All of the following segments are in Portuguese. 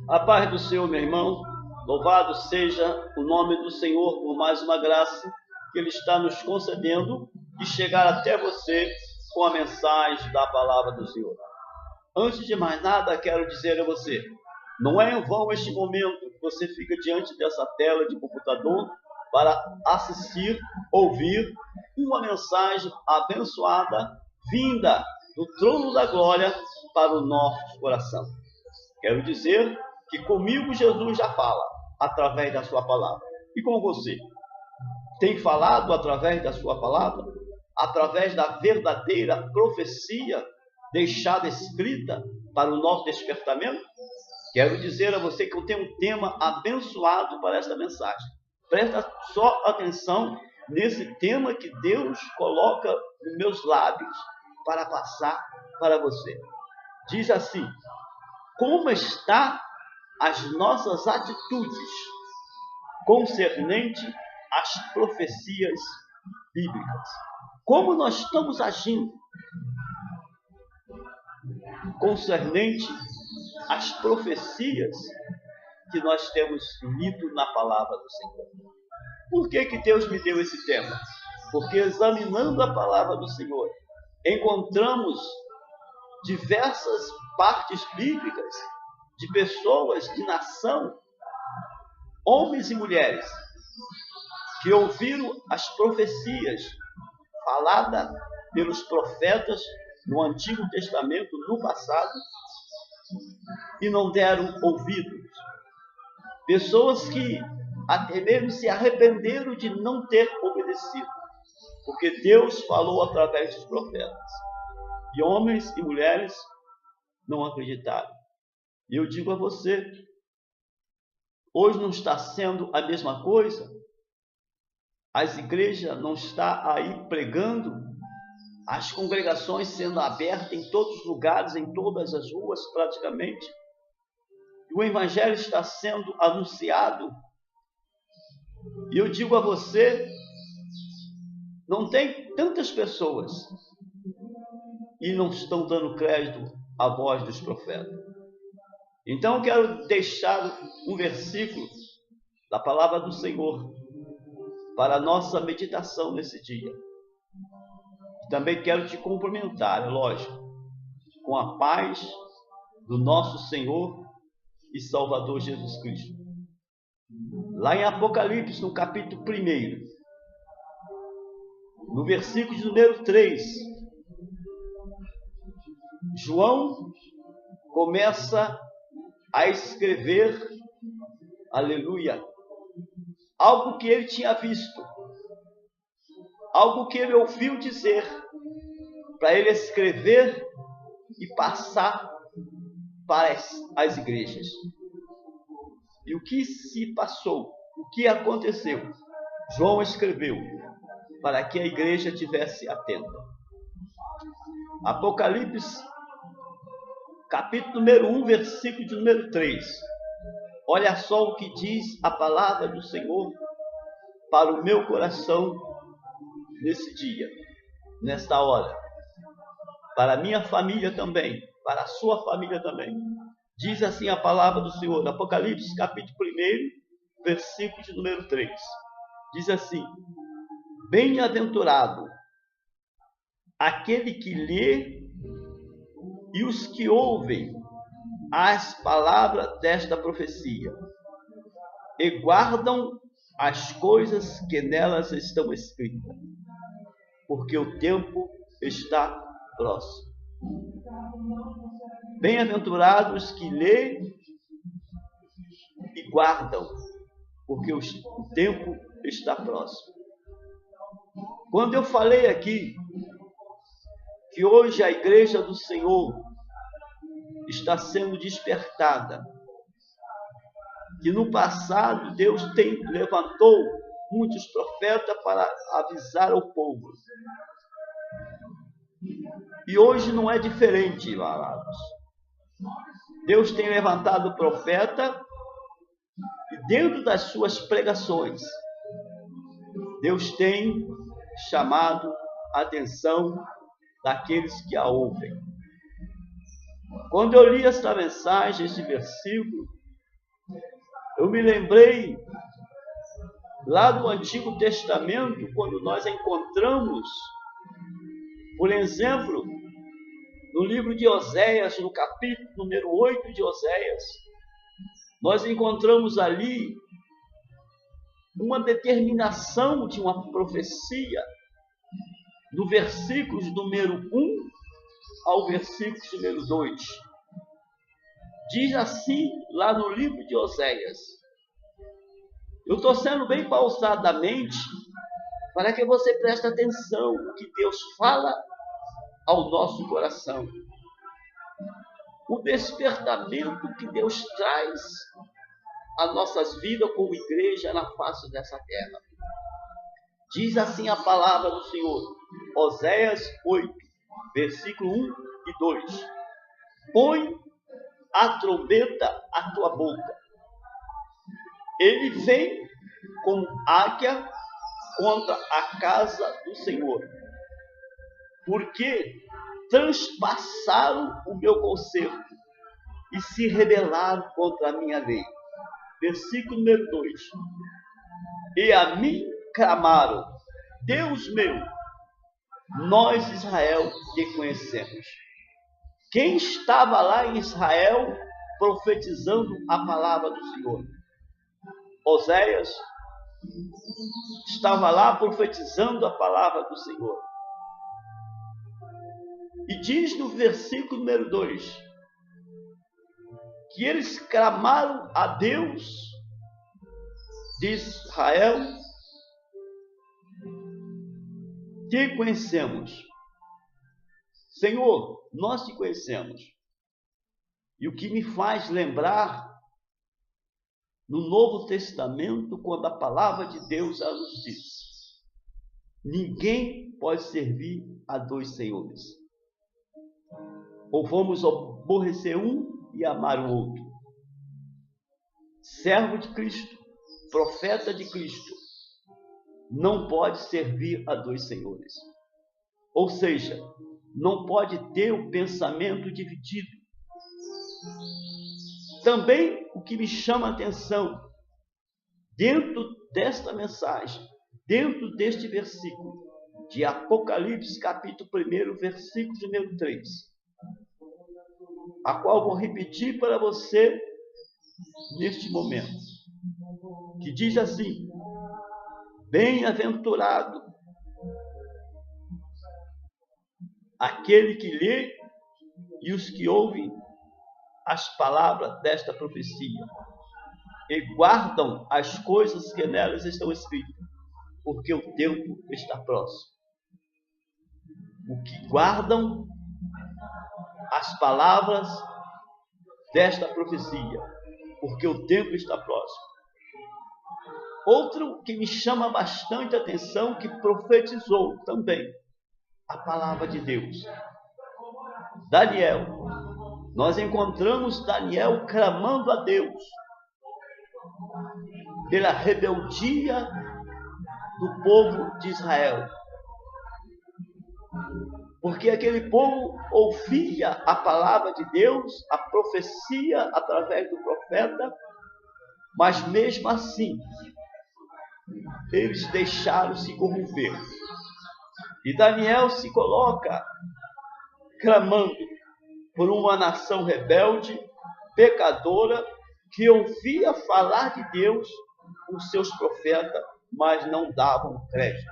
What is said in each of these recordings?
A paz do Senhor, meu irmão. Louvado seja o nome do Senhor por mais uma graça que Ele está nos concedendo de chegar até você com a mensagem da palavra do Senhor. Antes de mais nada, quero dizer a você, não é em vão este momento que você fica diante dessa tela de computador para assistir, ouvir uma mensagem abençoada vinda do trono da glória para o nosso coração. Quero dizer que comigo Jesus já fala através da sua palavra. E com você? Tem falado através da sua palavra? Através da verdadeira profecia deixada escrita para o nosso despertamento? Quero dizer a você que eu tenho um tema abençoado para esta mensagem. Presta só atenção nesse tema que Deus coloca nos meus lábios para passar para você. Diz assim: como está as nossas atitudes concernente às profecias bíblicas? Como nós estamos agindo concernente às profecias que nós temos lido na palavra do Senhor? Por que Deus me deu esse tema? Porque examinando a palavra do Senhor, encontramos diversas partes bíblicas de pessoas de nação, homens e mulheres, que ouviram as profecias faladas pelos profetas no Antigo Testamento, no passado, e não deram ouvidos. Pessoas que até mesmo se arrependeram de não ter obedecido, porque Deus falou através dos profetas. E homens e mulheres não acreditaram. E eu digo a você, hoje não está sendo a mesma coisa? As igrejas não estão aí pregando, as congregações sendo abertas em todos os lugares, em todas as ruas praticamente. E o evangelho está sendo anunciado. E eu digo a você, não tem tantas pessoas e não estão dando crédito à voz dos profetas. Então eu quero deixar um versículo da palavra do Senhor para a nossa meditação nesse dia. Também quero te cumprimentar, é lógico, com a paz do nosso Senhor e Salvador Jesus Cristo. Lá em Apocalipse, no capítulo 1, no versículo de número 3, João começa a escrever, aleluia, algo que ele tinha visto, algo que ele ouviu dizer, para ele escrever e passar para as igrejas. E o que se passou? O que aconteceu? João escreveu para que a igreja estivesse atenta. Apocalipse, capítulo número 1, versículo de número 3. Olha só o que diz a palavra do Senhor para o meu coração nesse dia, nesta hora. Para a minha família também, para a sua família também. Diz assim a palavra do Senhor, Apocalipse, capítulo 1, versículo de número 3. Diz assim: bem-aventurado aquele que lê e os que ouvem as palavras desta profecia e guardam as coisas que nelas estão escritas, porque o tempo está próximo. Bem-aventurados que lêem e guardam, porque o tempo está próximo. Quando eu falei aqui que hoje a igreja do Senhor está sendo despertada, que no passado Deus levantou muitos profetas para avisar ao povo. E hoje não é diferente, amados. Deus tem levantado o profeta e dentro das suas pregações, Deus tem chamado a atenção daqueles que a ouvem. Quando eu li esta mensagem, esse versículo, Eu me lembrei lá do Antigo Testamento, quando nós encontramos, por exemplo, no livro de Oséias, no capítulo número 8 de Oséias, nós encontramos ali uma determinação de uma profecia, do versículo número 1 ao versículo número 2. Diz assim lá no livro de Oséias. Eu estou sendo bem pausadamente para que você preste atenção no que Deus fala ao nosso coração. O despertamento que Deus traz às nossas vidas como igreja na face dessa terra. Diz assim a palavra do Senhor, Oséias 8, versículo 1 e 2. Põe a trombeta à tua boca. Ele vem como águia contra a casa do Senhor, porque transpassaram o meu concerto e se rebelaram contra a minha lei. Versículo número 2. E a mim clamaram, Deus meu, nós Israel te conhecemos. Quem estava lá em Israel profetizando a palavra do Senhor? Oséias estava lá profetizando a palavra do Senhor. E diz no versículo número 2, que eles clamaram a Deus de Israel, te conhecemos. Senhor, nós te conhecemos. E o que me faz lembrar no Novo Testamento, quando a palavra de Deus nos diz: ninguém pode servir a dois senhores. Ou vamos aborrecer um e amar o outro. Servo de Cristo, profeta de Cristo, não pode servir a dois senhores. Ou seja, não pode ter o pensamento dividido. Também o que me chama a atenção, dentro desta mensagem, dentro deste versículo, de Apocalipse, capítulo 1, versículo número 3, a qual vou repetir para você neste momento, que diz assim: bem-aventurado aquele que lê e os que ouvem as palavras desta profecia e guardam as coisas que nelas estão escritas, porque o tempo está próximo. O que guardam as palavras desta profecia, porque o tempo está próximo. Outro que me chama bastante atenção, que profetizou também a palavra de Deus, Daniel. Nós encontramos Daniel clamando a Deus pela rebeldia do povo de Israel, porque aquele povo ouvia a palavra de Deus, a profecia através do profeta, mas mesmo assim eles deixaram se corromper. E Daniel se coloca clamando por uma nação rebelde, pecadora, que ouvia falar de Deus com seus profetas, mas não davam crédito.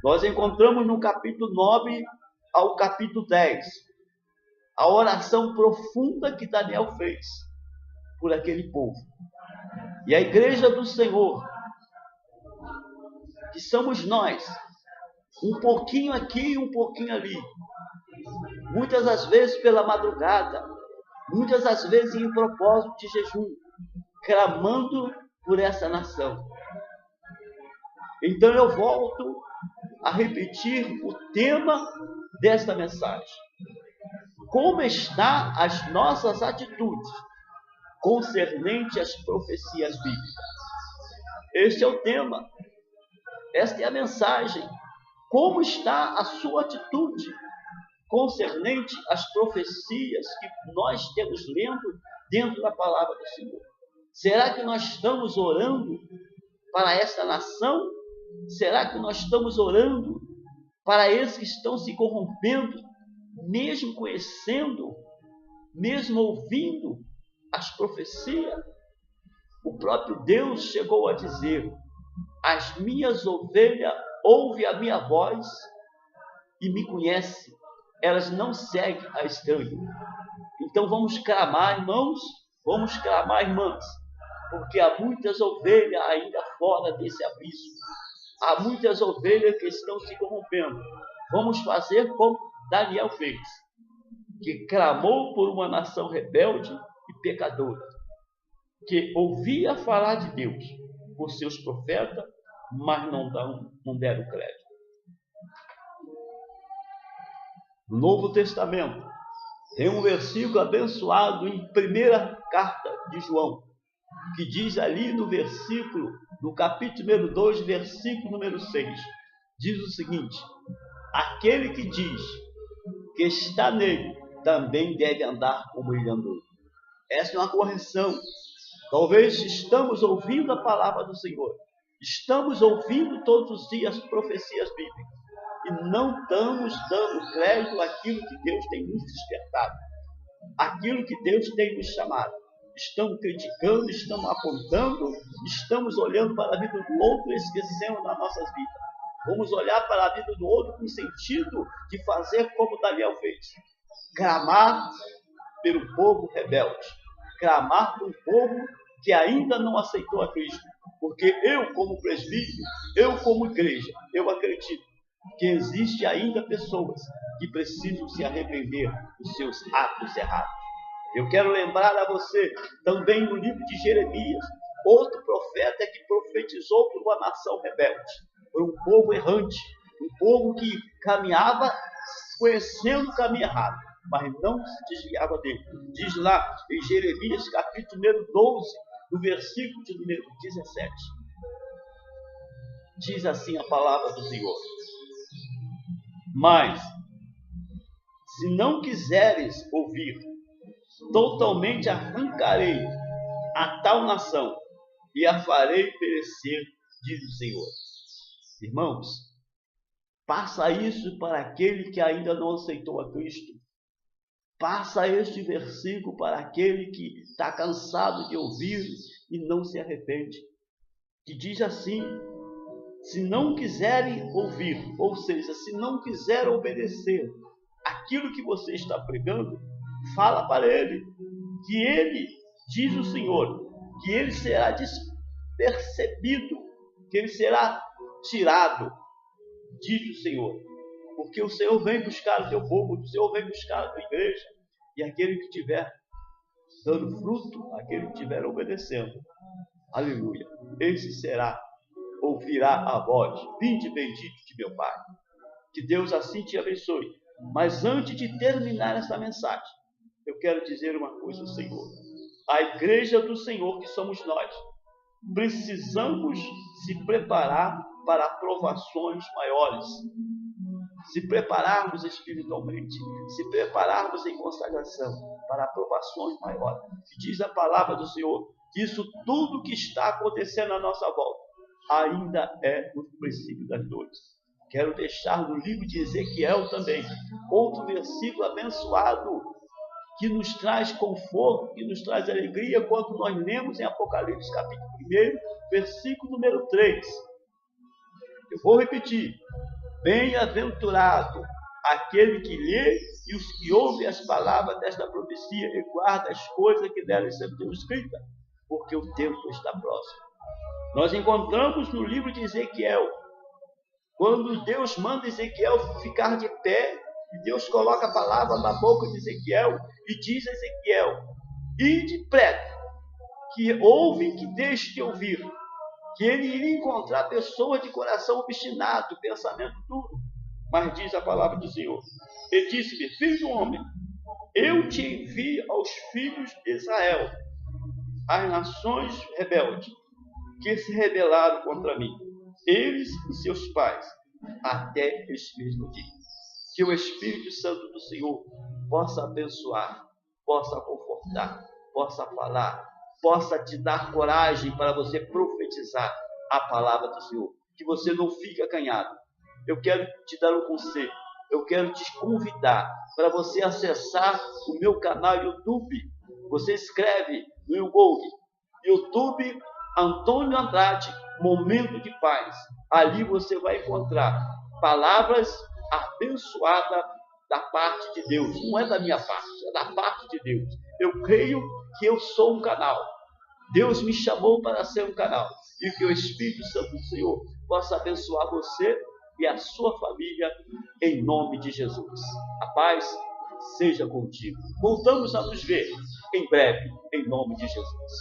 Nós encontramos no capítulo 9 ao capítulo 10 a oração profunda que Daniel fez por aquele povo. E a igreja do Senhor, que somos nós, um pouquinho aqui e um pouquinho ali, muitas das vezes pela madrugada, muitas das vezes em propósito de jejum, clamando por essa nação. Então eu volto a repetir o tema desta mensagem: como estão as nossas atitudes concernente às profecias bíblicas? Este é o tema, esta é a mensagem. Como está a sua atitude concernente às profecias que nós temos lendo dentro da palavra do Senhor? Será que nós estamos orando para esta nação? Será que nós estamos orando para esses que estão se corrompendo, mesmo conhecendo, mesmo ouvindo as profecias? O próprio Deus chegou a dizer: as minhas ovelhas ouvem a minha voz e me conhecem, elas não seguem a estranho. Então vamos clamar, irmãos, vamos clamar, irmãs, porque há muitas ovelhas ainda fora desse abismo, há muitas ovelhas que estão se corrompendo. Vamos fazer como Daniel fez, que clamou por uma nação rebelde e pecadora, que ouvia falar de Deus por seus profetas, mas não deram crédito. No Novo Testamento, tem um versículo abençoado em primeira carta de João, que diz ali no capítulo número 2, versículo número 6, diz o seguinte: aquele que diz que está nele, também deve andar como ele andou. Essa é uma correção. Talvez estamos ouvindo a palavra do Senhor, estamos ouvindo todos os dias profecias bíblicas, e não estamos dando crédito àquilo que Deus tem nos despertado, aquilo que Deus tem nos chamado. Estamos criticando, estamos apontando, estamos olhando para a vida do outro e esquecendo das nossas vidas. Vamos olhar para a vida do outro com sentido de fazer como Daniel fez: clamar pelo povo rebelde, clamar pelo povo que ainda não aceitou a Cristo. Porque eu, como presbítero, eu, como igreja, eu acredito que existe ainda pessoas que precisam se arrepender dos seus atos errados. Eu quero lembrar a você, também no livro de Jeremias, outro profeta que profetizou por uma nação rebelde, por um povo errante, um povo que caminhava conhecendo o caminho errado, mas não se desviava dele. Diz lá em Jeremias, capítulo número 12, no versículo de número 17. Diz assim a palavra do Senhor: mas, se não quiseres ouvir, totalmente arrancarei a tal nação e a farei perecer, diz o Senhor. Irmãos, passa isso para aquele que ainda não aceitou a Cristo. Passa este versículo para aquele que está cansado de ouvir e não se arrepende. Que diz assim: se não quiserem ouvir, ou seja, se não quiser obedecer aquilo que você está pregando, fala para ele, que ele, diz o Senhor, que ele será despercebido, que ele será tirado, diz o Senhor. Porque o Senhor vem buscar o teu povo, o Senhor vem buscar a tua igreja, e aquele que estiver dando fruto, aquele que estiver obedecendo, aleluia, esse ouvirá a voz: vinde bendito de meu Pai. Que Deus assim te abençoe. Mas antes de terminar essa mensagem, eu quero dizer uma coisa ao Senhor. A igreja do Senhor, que somos nós, precisamos se preparar para provações maiores, se prepararmos espiritualmente, se prepararmos em consagração para provações maiores. E diz a palavra do Senhor que isso tudo que está acontecendo à nossa volta ainda é o princípio das dores. Quero deixar no livro de Ezequiel também outro versículo abençoado que nos traz conforto, que nos traz alegria, quando nós lemos em Apocalipse capítulo 1, versículo número 3. Eu vou repetir: bem-aventurado aquele que lê e os que ouvem as palavras desta profecia e guarda as coisas que nela estão escritas, porque o tempo está próximo. Nós encontramos no livro de Ezequiel, quando Deus manda Ezequiel ficar de pé, e Deus coloca a palavra na boca de Ezequiel e diz a Ezequiel: ide prega, que ouve, que deixe de ouvir, que ele iria encontrar pessoas de coração obstinado, pensamento duro. Mas diz a palavra do Senhor, ele disse-me: filho do homem, eu te envio aos filhos de Israel, às nações rebeldes, que se rebelaram contra mim, eles e seus pais, até este mesmo dia. Que o Espírito Santo do Senhor possa abençoar, possa confortar, possa falar possa te dar coragem para você profetizar a palavra do Senhor, que você não fique acanhado. Eu quero te dar um conselho, eu quero te convidar para você acessar o meu canal YouTube. Você escreve no Google, YouTube Antônio Andrade, Momento de Paz. Ali você vai encontrar palavras abençoadas da parte de Deus. Não é da minha parte, é da parte de Deus. Eu creio que eu sou um canal. Deus me chamou para ser um canal. E que o Espírito Santo do Senhor possa abençoar você e a sua família, em nome de Jesus. A paz seja contigo. Voltamos a nos ver em breve, em nome de Jesus.